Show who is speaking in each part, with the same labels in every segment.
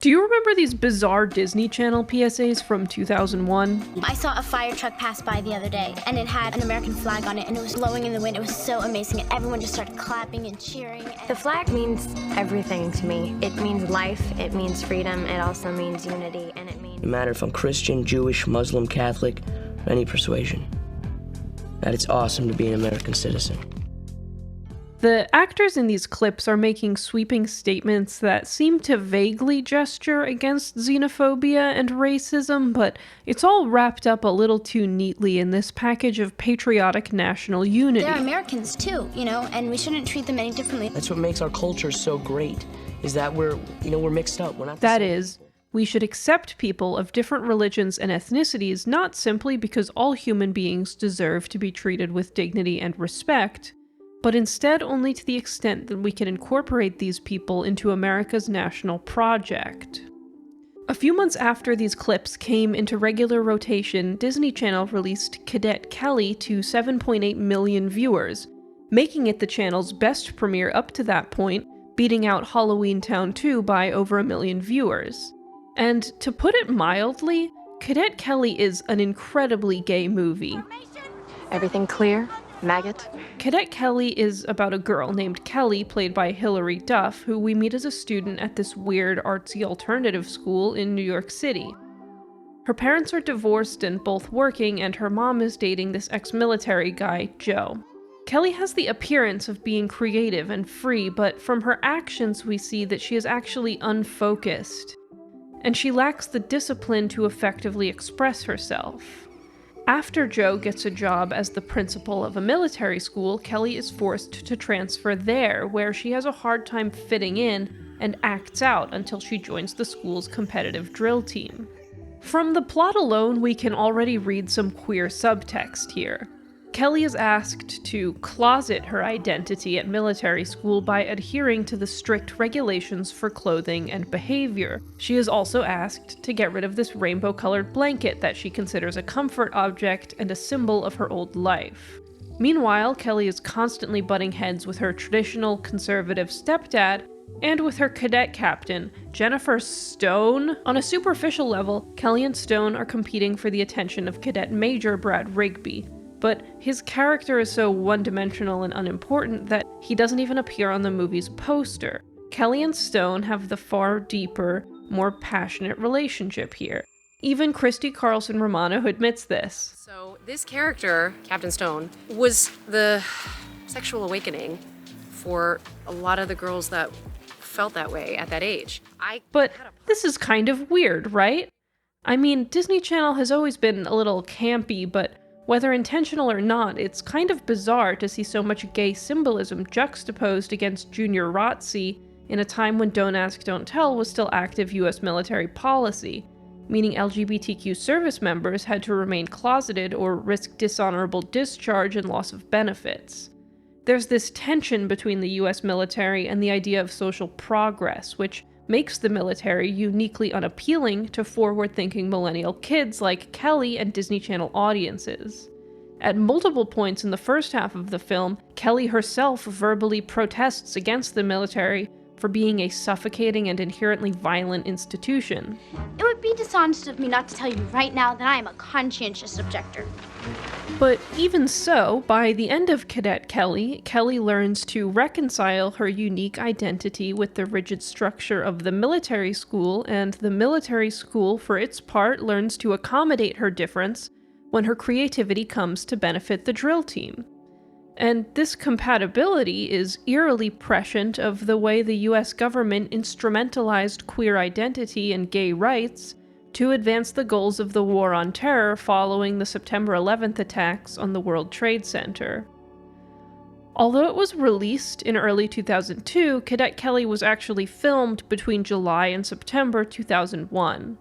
Speaker 1: Do you remember these bizarre Disney Channel PSAs from 2001?
Speaker 2: I saw a fire truck pass by the other day, and it had an American flag on it, and it was blowing in the wind. It was so amazing, and everyone just started clapping and cheering.
Speaker 3: The flag means everything to me. It means life, it means freedom, it also means unity, and it means...
Speaker 4: No matter if I'm Christian, Jewish, Muslim, Catholic, or any persuasion, that it's awesome to be an American citizen.
Speaker 1: The actors in these clips are making sweeping statements that seem to vaguely gesture against xenophobia and racism, but it's all wrapped up a little too neatly in this package of patriotic national unity.
Speaker 2: They're Americans too, and we shouldn't treat them any differently.
Speaker 4: That's what makes our culture so great, is that we're mixed up. We're not the
Speaker 1: That
Speaker 4: same.
Speaker 1: is, we should accept people of different religions and ethnicities not simply because all human beings deserve to be treated with dignity and respect, but instead only to the extent that we can incorporate these people into America's national project. A few months after these clips came into regular rotation, Disney Channel released Cadet Kelly to 7.8 million viewers, making it the channel's best premiere up to that point, beating out Halloween Town 2 by over 1 million viewers. And to put it mildly, Cadet Kelly is an incredibly gay movie.
Speaker 3: Everything clear, maggot?
Speaker 1: Cadet Kelly is about a girl named Kelly, played by Hilary Duff, who we meet as a student at this weird artsy alternative school in New York City. Her parents are divorced and both working, and her mom is dating this ex-military guy, Joe. Kelly has the appearance of being creative and free, but from her actions we see that she is actually unfocused, and she lacks the discipline to effectively express herself. After Joe gets a job as the principal of a military school, Kelly is forced to transfer there, where she has a hard time fitting in and acts out until she joins the school's competitive drill team. From the plot alone, we can already read some queer subtext here. Kelly is asked to closet her identity at military school by adhering to the strict regulations for clothing and behavior. She is also asked to get rid of this rainbow-colored blanket that she considers a comfort object and a symbol of her old life. Meanwhile, Kelly is constantly butting heads with her traditional conservative stepdad and with her cadet captain, Jennifer Stone. On a superficial level, Kelly and Stone are competing for the attention of Cadet Major Brad Rigby, but his character is so one-dimensional and unimportant that he doesn't even appear on the movie's poster. Kelly and Stone have the far deeper, more passionate relationship here. Even Christy Carlson-Romano admits this.
Speaker 5: So this character, Captain Stone, was the sexual awakening for a lot of the girls that felt that way at that age.
Speaker 1: But this is kind of weird, right? I mean, Disney Channel has always been a little campy, but whether intentional or not, it's kind of bizarre to see so much gay symbolism juxtaposed against Junior ROTC in a time when Don't Ask, Don't Tell was still active US military policy, meaning LGBTQ service members had to remain closeted or risk dishonorable discharge and loss of benefits. There's this tension between the US military and the idea of social progress, which makes the military uniquely unappealing to forward-thinking millennial kids like Kelly and Disney Channel audiences. At multiple points in the first half of the film, Kelly herself verbally protests against the military for being a suffocating and inherently violent institution.
Speaker 2: It would be dishonest of me not to tell you right now that I am a conscientious objector.
Speaker 1: But even so, by the end of Cadet Kelly, Kelly learns to reconcile her unique identity with the rigid structure of the military school, and the military school, for its part, learns to accommodate her difference when her creativity comes to benefit the drill team. And this compatibility is eerily prescient of the way the US government instrumentalized queer identity and gay rights to advance the goals of the war on terror following the September 11th attacks on the World Trade Center. Although it was released in early 2002, Cadet Kelly was actually filmed between July and September 2001.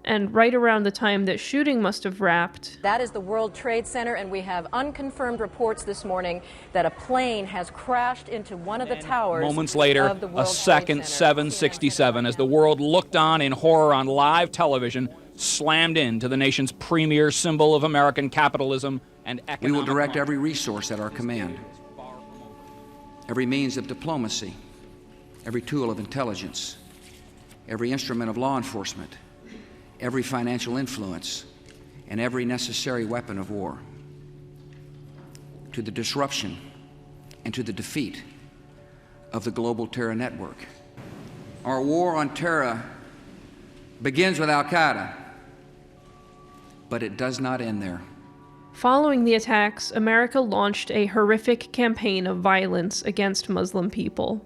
Speaker 1: And right around the time that shooting must have wrapped.
Speaker 6: That is the World Trade Center, and we have unconfirmed reports this morning that a plane has crashed into one of the towers.
Speaker 7: Moments later, a second 767, as the world looked on in horror on live television, slammed into the nation's premier symbol of American capitalism and economic.
Speaker 8: We will direct every resource at our command, every means of diplomacy, every tool of intelligence, every instrument of law enforcement, every financial influence, and every necessary weapon of war, to the disruption and to the defeat of the global terror network. Our war on terror begins with Al-Qaeda, but it does not end there.
Speaker 1: Following the attacks, America launched a horrific campaign of violence against Muslim people.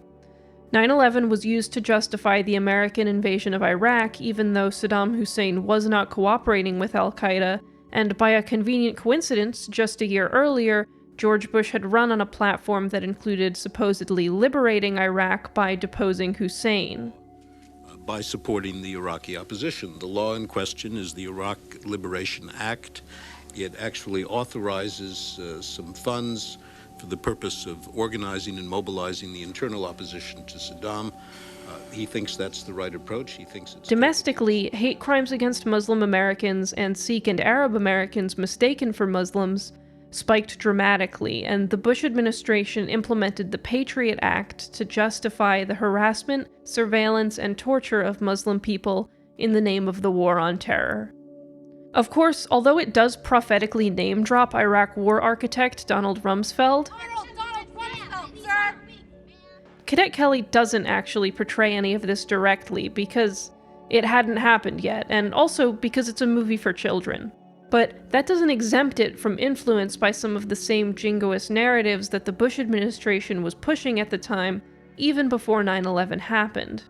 Speaker 1: 9/11 was used to justify the American invasion of Iraq, even though Saddam Hussein was not cooperating with al-Qaeda, and by a convenient coincidence, just a year earlier, George Bush had run on a platform that included supposedly liberating Iraq by deposing Hussein.
Speaker 9: By supporting the Iraqi opposition. The law in question is the Iraq Liberation Act. It actually authorizes some funds for the purpose of organizing and mobilizing the internal opposition to Saddam. He thinks that's the right approach. He thinks it's
Speaker 1: domestically, hate crimes against Muslim Americans and Sikh and Arab Americans mistaken for Muslims spiked dramatically, and the Bush administration implemented the Patriot Act to justify the harassment, surveillance, and torture of Muslim people in the name of the war on terror. Of course, although it does prophetically name-drop Iraq war architect Donald Rumsfeld, Cadet Kelly doesn't actually portray any of this directly because it hadn't happened yet, and also because it's a movie for children. But that doesn't exempt it from influence by some of the same jingoist narratives that the Bush administration was pushing at the time, even before 9/11 happened.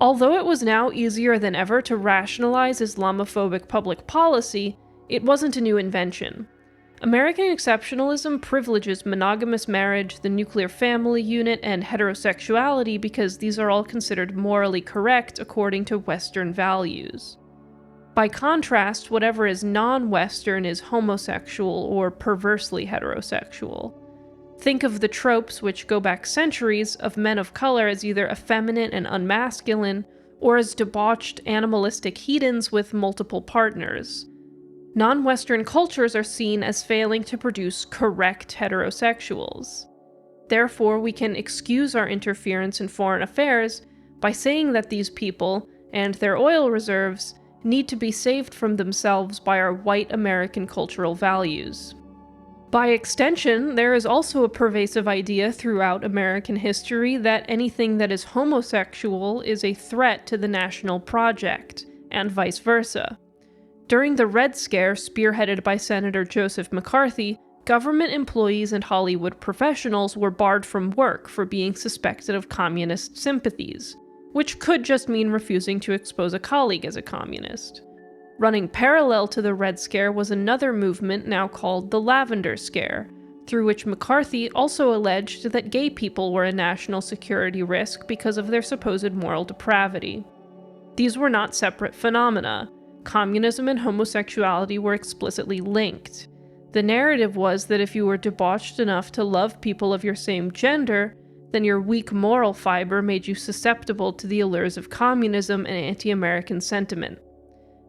Speaker 1: Although it was now easier than ever to rationalize Islamophobic public policy, it wasn't a new invention. American exceptionalism privileges monogamous marriage, the nuclear family unit, and heterosexuality because these are all considered morally correct according to Western values. By contrast, whatever is non-Western is homosexual or perversely heterosexual. Think of the tropes, which go back centuries, of men of color as either effeminate and unmasculine, or as debauched, animalistic heathens with multiple partners. Non-Western cultures are seen as failing to produce correct heterosexuals. Therefore, we can excuse our interference in foreign affairs by saying that these people, and their oil reserves, need to be saved from themselves by our white American cultural values. By extension, there is also a pervasive idea throughout American history that anything that is homosexual is a threat to the national project, and vice versa. During the Red Scare, spearheaded by Senator Joseph McCarthy, government employees and Hollywood professionals were barred from work for being suspected of communist sympathies, which could just mean refusing to expose a colleague as a communist. Running parallel to the Red Scare was another movement now called the Lavender Scare, through which McCarthy also alleged that gay people were a national security risk because of their supposed moral depravity. These were not separate phenomena. Communism and homosexuality were explicitly linked. The narrative was that if you were debauched enough to love people of your same gender, then your weak moral fiber made you susceptible to the allures of communism and anti-American sentiment.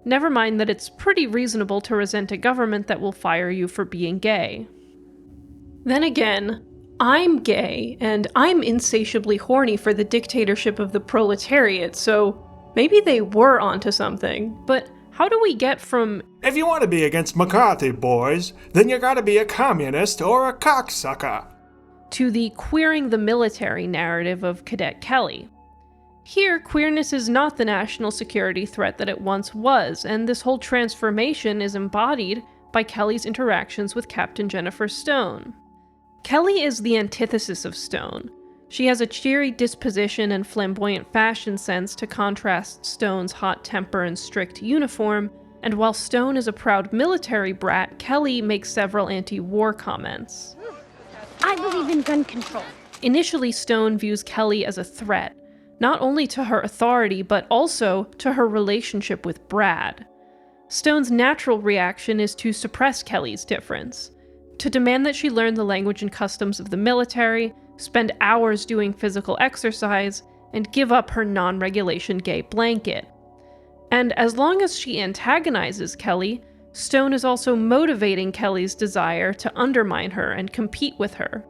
Speaker 1: Never mind that it's pretty reasonable to resent a government that will fire you for being gay. Then again, I'm gay, and I'm insatiably horny for the dictatorship of the proletariat, so maybe they were onto something. But how do we get from
Speaker 10: "If you want to be against McCarthy, boys, then you gotta be a communist or a cocksucker,"
Speaker 1: to the queering the military narrative of Cadet Kelly? Here, queerness is not the national security threat that it once was, and this whole transformation is embodied by Kelly's interactions with Captain Jennifer Stone. Kelly is the antithesis of Stone. She has a cheery disposition and flamboyant fashion sense to contrast Stone's hot temper and strict uniform, and while Stone is a proud military brat, Kelly makes several anti-war comments.
Speaker 2: I believe in gun control.
Speaker 1: Initially, Stone views Kelly as a threat, not only to her authority, but also to her relationship with Brad. Stone's natural reaction is to suppress Kelly's difference, to demand that she learn the language and customs of the military, spend hours doing physical exercise, and give up her non-regulation gay blanket. And as long as she antagonizes Kelly, Stone is also motivating Kelly's desire to undermine her and compete with her.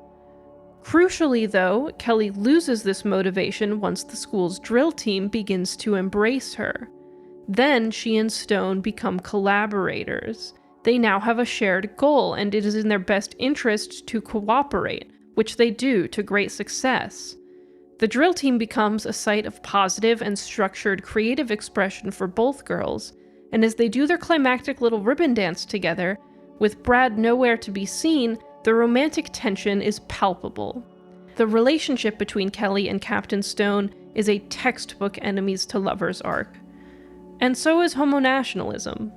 Speaker 1: Crucially, though, Kelly loses this motivation once the school's drill team begins to embrace her. Then she and Stone become collaborators. They now have a shared goal, and it is in their best interest to cooperate, which they do to great success. The drill team becomes a site of positive and structured creative expression for both girls, and as they do their climactic little ribbon dance together, with Brad nowhere to be seen, the romantic tension is palpable. The relationship between Kelly and Captain Stone is a textbook enemies to lovers arc. And so is homonationalism.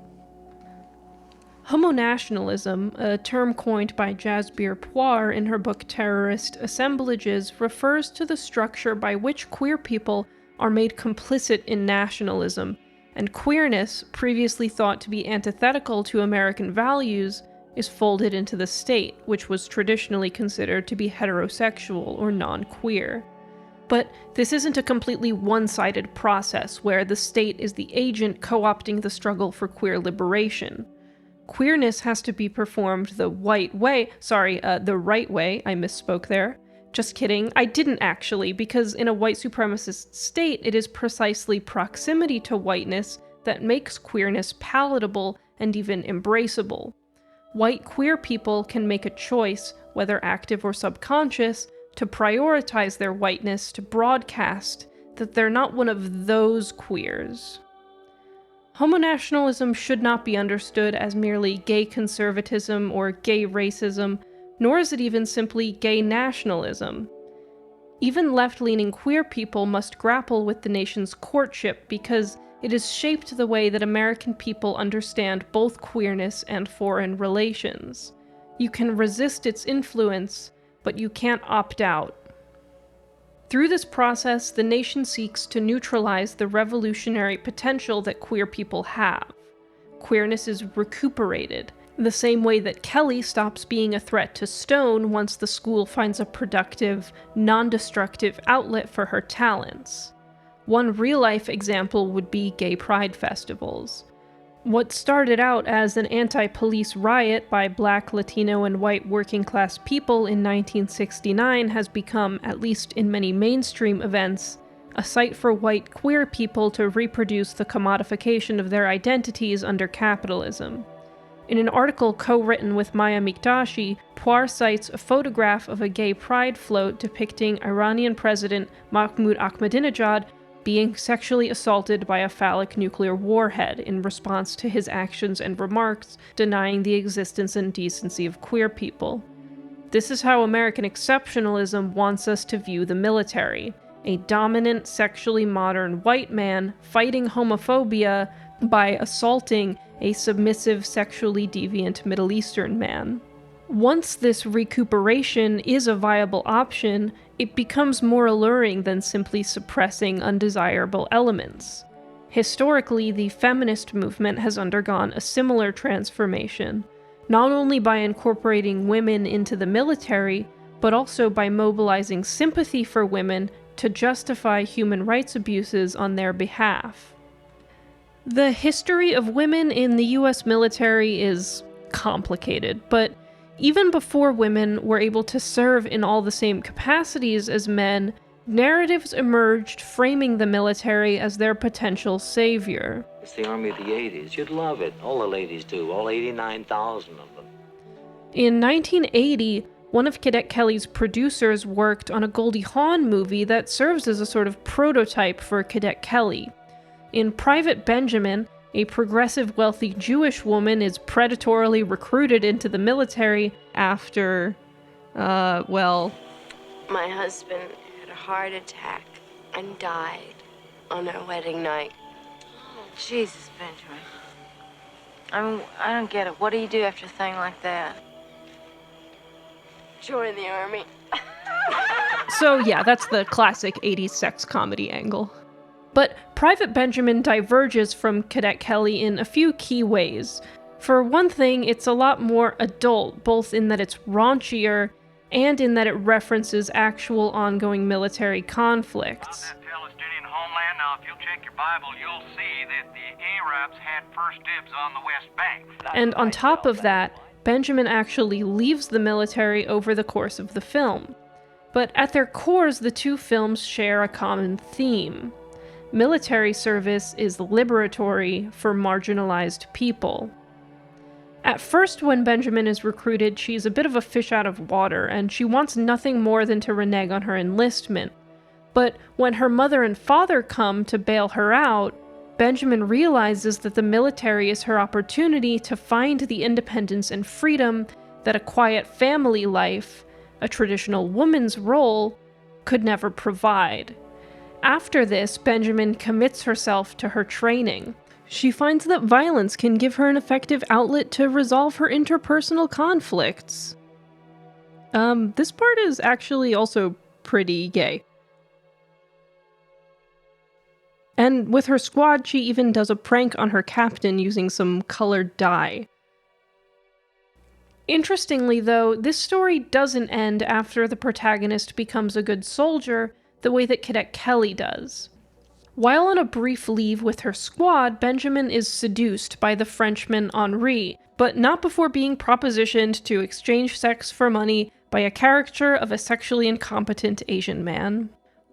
Speaker 1: Homonationalism, a term coined by Jasbir Puar in her book Terrorist Assemblages, refers to the structure by which queer people are made complicit in nationalism, and queerness, previously thought to be antithetical to American values, is folded into the state, which was traditionally considered to be heterosexual or non-queer. But this isn't a completely one-sided process where the state is the agent co-opting the struggle for queer liberation. Queerness has to be performed the right way, I misspoke there. Just kidding, I didn't actually, because in a white supremacist state, it is precisely proximity to whiteness that makes queerness palatable and even embraceable. White queer people can make a choice, whether active or subconscious, to prioritize their whiteness to broadcast that they're not one of those queers. Homonationalism should not be understood as merely gay conservatism or gay racism, nor is it even simply gay nationalism. Even left-leaning queer people must grapple with the nation's courtship because it is shaped the way that American people understand both queerness and foreign relations. You can resist its influence, but you can't opt out. Through this process, the nation seeks to neutralize the revolutionary potential that queer people have. Queerness is recuperated, the same way that Kelly stops being a threat to Stone once the school finds a productive, non-destructive outlet for her talents. One real-life example would be gay pride festivals. What started out as an anti-police riot by Black, Latino, and white working-class people in 1969 has become, at least in many mainstream events, a site for white queer people to reproduce the commodification of their identities under capitalism. In an article co-written with Maya Mikdashi, Puar cites a photograph of a gay pride float depicting Iranian President Mahmoud Ahmadinejad being sexually assaulted by a phallic nuclear warhead in response to his actions and remarks denying the existence and decency of queer people. This is how American exceptionalism wants us to view the military, a dominant, sexually modern white man fighting homophobia by assaulting a submissive, sexually deviant Middle Eastern man. Once this recuperation is a viable option, it becomes more alluring than simply suppressing undesirable elements. Historically, the feminist movement has undergone a similar transformation, not only by incorporating women into the military, but also by mobilizing sympathy for women to justify human rights abuses on their behalf. The history of women in the US military is complicated, but even before women were able to serve in all the same capacities as men, narratives emerged framing the military as their potential savior.
Speaker 11: It's the army of the 80s. You'd love it. All the ladies do. All 89,000 of them.
Speaker 1: In 1980, one of Cadet Kelly's producers worked on a Goldie Hawn movie that serves as a sort of prototype for Cadet Kelly. In Private Benjamin, a progressive, wealthy Jewish woman is predatorily recruited into the military after,
Speaker 12: My husband had a heart attack and died on our wedding night.
Speaker 13: Oh, Jesus, Benjamin. I don't get it. What do you do after a thing like that?
Speaker 12: Join the army.
Speaker 1: So yeah, that's the classic 80s sex comedy angle. But Private Benjamin diverges from Cadet Kelly in a few key ways. For one thing, it's a lot more adult, both in that it's raunchier and in that it references actual ongoing military conflicts.
Speaker 14: On that Palestinian homeland, now if you'll check your Bible, you'll see that the Arabs had first dibs on the West Bank.
Speaker 1: And on top of that, Benjamin actually leaves the military over the course of the film. But at their cores, the two films share a common theme. Military service is liberatory for marginalized people. At first, when Benjamin is recruited, she's a bit of a fish out of water, and she wants nothing more than to renege on her enlistment. But when her mother and father come to bail her out, Benjamin realizes that the military is her opportunity to find the independence and freedom that a quiet family life, a traditional woman's role, could never provide. After this, Benjamin commits herself to her training. She finds that violence can give her an effective outlet to resolve her interpersonal conflicts. This part is actually also pretty gay. And with her squad, she even does a prank on her captain using some colored dye. Interestingly, though, this story doesn't end after the protagonist becomes a good soldier the way that Cadet Kelly does. While on a brief leave with her squad, Benjamin is seduced by the Frenchman Henri, but not before being propositioned to exchange sex for money by a caricature of a sexually incompetent Asian man.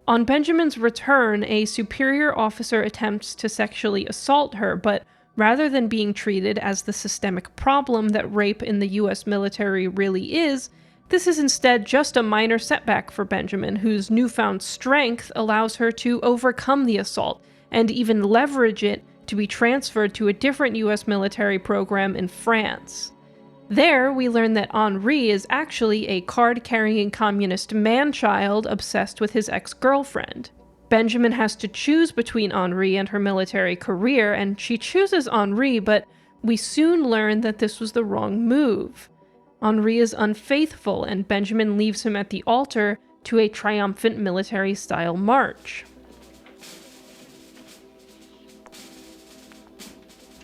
Speaker 1: On Benjamin's return, a superior officer attempts to sexually assault her, but rather than being treated as the systemic problem that rape in the US military really is, this is instead just a minor setback for Benjamin, whose newfound strength allows her to overcome the assault, and even leverage it to be transferred to a different US military program in France. There, we learn that Henri is actually a card-carrying communist man-child obsessed with his ex-girlfriend. Benjamin has to choose between Henri and her military career, and she chooses Henri, but we soon learn that this was the wrong move. Henri is unfaithful, and Benjamin leaves him at the altar to a triumphant military-style march.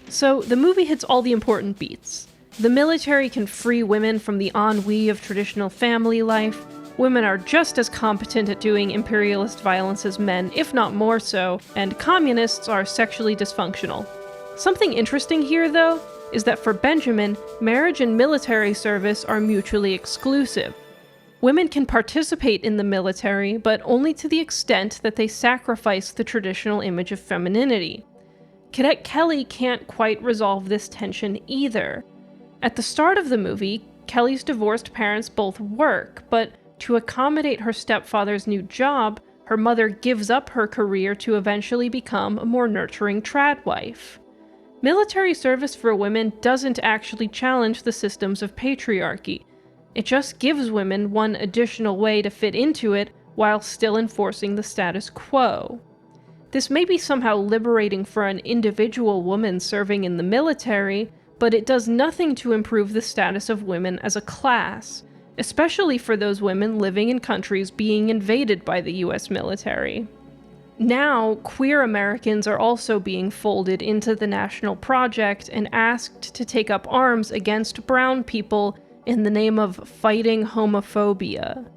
Speaker 1: So, the movie hits all the important beats. The military can free women from the ennui of traditional family life. Women are just as competent at doing imperialist violence as men, if not more so, and communists are sexually dysfunctional. Something interesting here, though, is that for Benjamin, marriage and military service are mutually exclusive. Women can participate in the military, but only to the extent that they sacrifice the traditional image of femininity. Cadet Kelly can't quite resolve this tension either. At the start of the movie, Kelly's divorced parents both work, but to accommodate her stepfather's new job, her mother gives up her career to eventually become a more nurturing trad wife. Military service for women doesn't actually challenge the systems of patriarchy. It just gives women one additional way to fit into it while still enforcing the status quo. This may be somehow liberating for an individual woman serving in the military, but it does nothing to improve the status of women as a class, especially for those women living in countries being invaded by the US military. Now, queer Americans are also being folded into the national project and asked to take up arms against brown people in the name of fighting homophobia.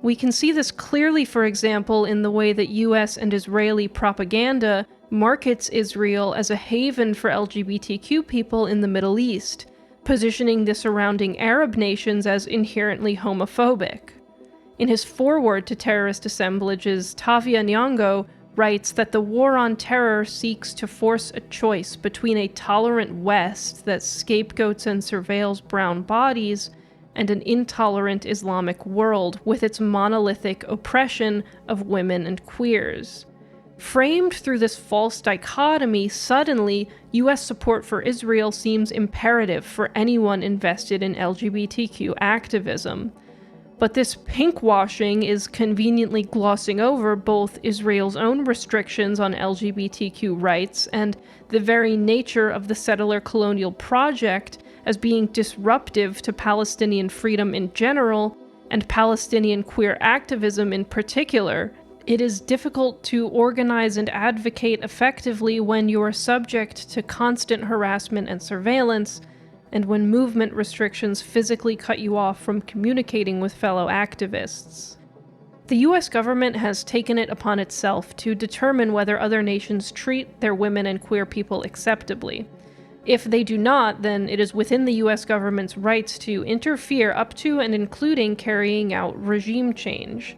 Speaker 1: We can see this clearly, for example, in the way that US and Israeli propaganda markets Israel as a haven for LGBTQ people in the Middle East, positioning the surrounding Arab nations as inherently homophobic. In his foreword to terrorist assemblages, Tavia Nyong'o writes that the war on terror seeks to force a choice between a tolerant West that scapegoats and surveils brown bodies and an intolerant Islamic world with its monolithic oppression of women and queers. Framed through this false dichotomy, suddenly, US support for Israel seems imperative for anyone invested in LGBTQ activism. But this pinkwashing is conveniently glossing over both Israel's own restrictions on LGBTQ rights and the very nature of the settler colonial project as being disruptive to Palestinian freedom in general, and Palestinian queer activism in particular. It is difficult to organize and advocate effectively when you are subject to constant harassment and surveillance, and when movement restrictions physically cut you off from communicating with fellow activists. The US government has taken it upon itself to determine whether other nations treat their women and queer people acceptably. If they do not, then it is within the US government's rights to interfere up to and including carrying out regime change.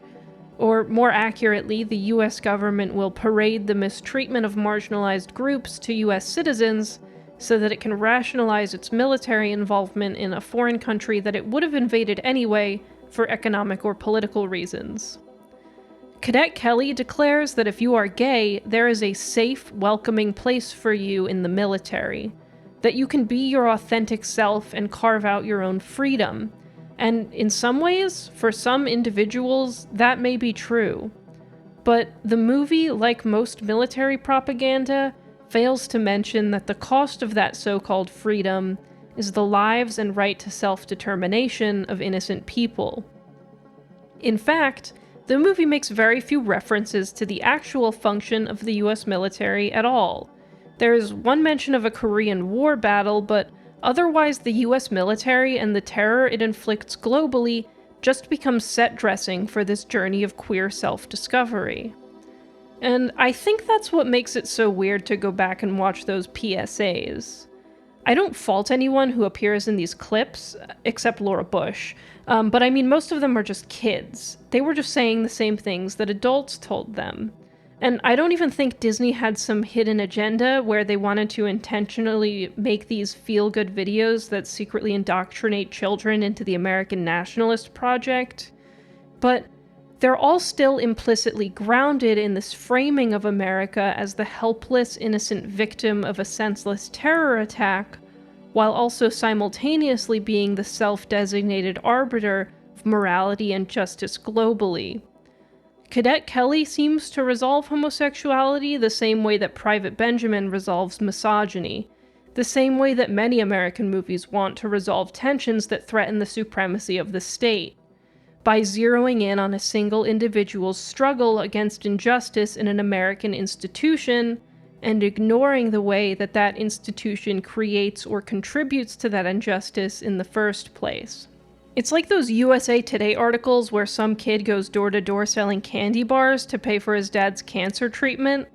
Speaker 1: Or more accurately, the US government will parade the mistreatment of marginalized groups to US citizens so that it can rationalize its military involvement in a foreign country that it would have invaded anyway for economic or political reasons. Cadet Kelly declares that if you are gay, there is a safe, welcoming place for you in the military, that you can be your authentic self and carve out your own freedom. And in some ways, for some individuals, that may be true. But the movie, like most military propaganda, fails to mention that the cost of that so-called freedom is the lives and right to self-determination of innocent people. In fact, the movie makes very few references to the actual function of the US military at all. There is one mention of a Korean War battle, but otherwise the US military and the terror it inflicts globally just becomes set dressing for this journey of queer self-discovery. And I think that's what makes it so weird to go back and watch those PSAs. I don't fault anyone who appears in these clips, except Laura Bush, but I mean most of them are just kids. They were just saying the same things that adults told them. And I don't even think Disney had some hidden agenda where they wanted to intentionally make these feel-good videos that secretly indoctrinate children into the American nationalist project. But they're all still implicitly grounded in this framing of America as the helpless, innocent victim of a senseless terror attack, while also simultaneously being the self-designated arbiter of morality and justice globally. Cadet Kelly seems to resolve homosexuality the same way that Private Benjamin resolves misogyny, the same way that many American movies want to resolve tensions that threaten the supremacy of the state, by zeroing in on a single individual's struggle against injustice in an American institution, and ignoring the way that that institution creates or contributes to that injustice in the first place. It's like those USA Today articles where some kid goes door to door selling candy bars to pay for his dad's cancer treatment.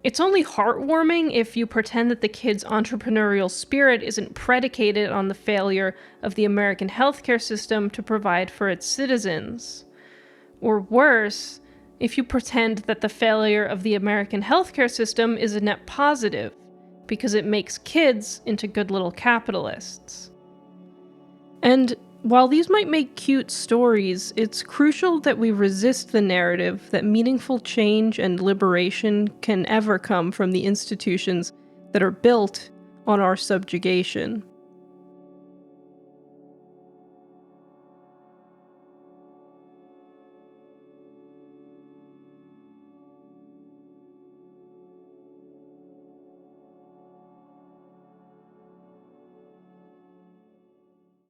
Speaker 1: It's only heartwarming if you pretend that the kid's entrepreneurial spirit isn't predicated on the failure of the American healthcare system to provide for its citizens. Or worse, if you pretend that the failure of the American healthcare system is a net positive, because it makes kids into good little capitalists. And while these might make cute stories, it's crucial that we resist the narrative that meaningful change and liberation can ever come from the institutions that are built on our subjugation.